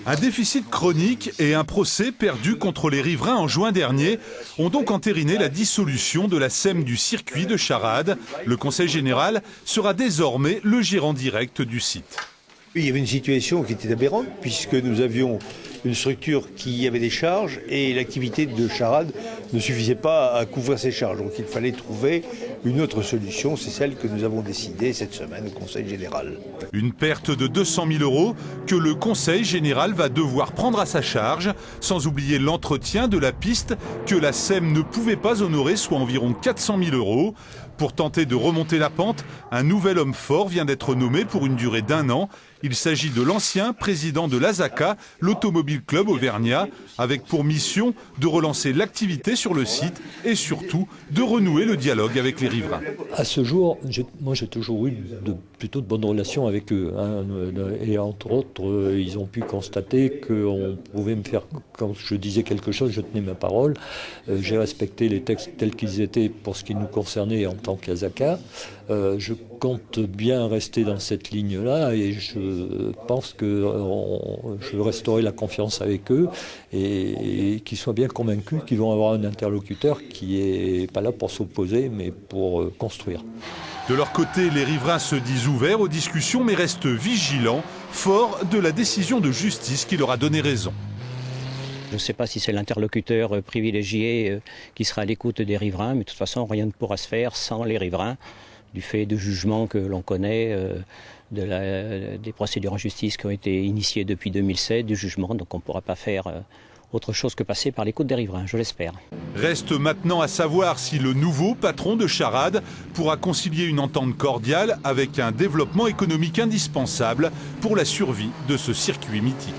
Un déficit chronique et un procès perdu contre les riverains en juin dernier ont donc entériné la dissolution de la SEM du circuit de Charade. Le Conseil général sera désormais le gérant direct du site. Il y avait une situation qui était aberrante puisque nous avions une structure qui avait des charges et l'activité de Charade ne suffisait pas à couvrir ces charges. Donc il fallait trouver une autre solution, c'est celle que nous avons décidée cette semaine au Conseil général. Une perte de 200 000 € que le Conseil général va devoir prendre à sa charge, sans oublier l'entretien de la piste que la SEM ne pouvait pas honorer, soit environ 400 000 €. Pour tenter de remonter la pente, un nouvel homme fort vient d'être nommé pour une durée d'1 an. Il s'agit de l'ancien président de l'ASACA, l'Automobile Club Auvergnat, avec pour mission de relancer l'activité sur le site et surtout de renouer le dialogue avec les riverains. À ce jour, moi j'ai toujours eu plutôt de bonnes relations avec eux. Et entre autres, ils ont pu constater qu'on pouvait me faire, quand je disais quelque chose, je tenais ma parole. J'ai respecté les textes tels qu'ils étaient pour ce qui nous concernait en tant qu'ASACA. Je compte bien rester dans cette ligne-là et je pense que je veux restaurer la confiance avec eux et qu'ils soient bien convaincus qu'ils vont avoir un interlocuteur qui n'est pas là pour s'opposer mais pour construire. De leur côté, les riverains se disent ouverts aux discussions mais restent vigilants, forts de la décision de justice qui leur a donné raison. Je ne sais pas si c'est l'interlocuteur privilégié qui sera à l'écoute des riverains, mais de toute façon, rien ne pourra se faire sans les riverains, du fait de jugements que l'on connaît, des procédures en justice qui ont été initiées depuis 2007, du jugement, donc on ne pourra pas faire autre chose que passer par l'écoute des riverains, je l'espère. Reste maintenant à savoir si le nouveau patron de Charade pourra concilier une entente cordiale avec un développement économique indispensable pour la survie de ce circuit mythique.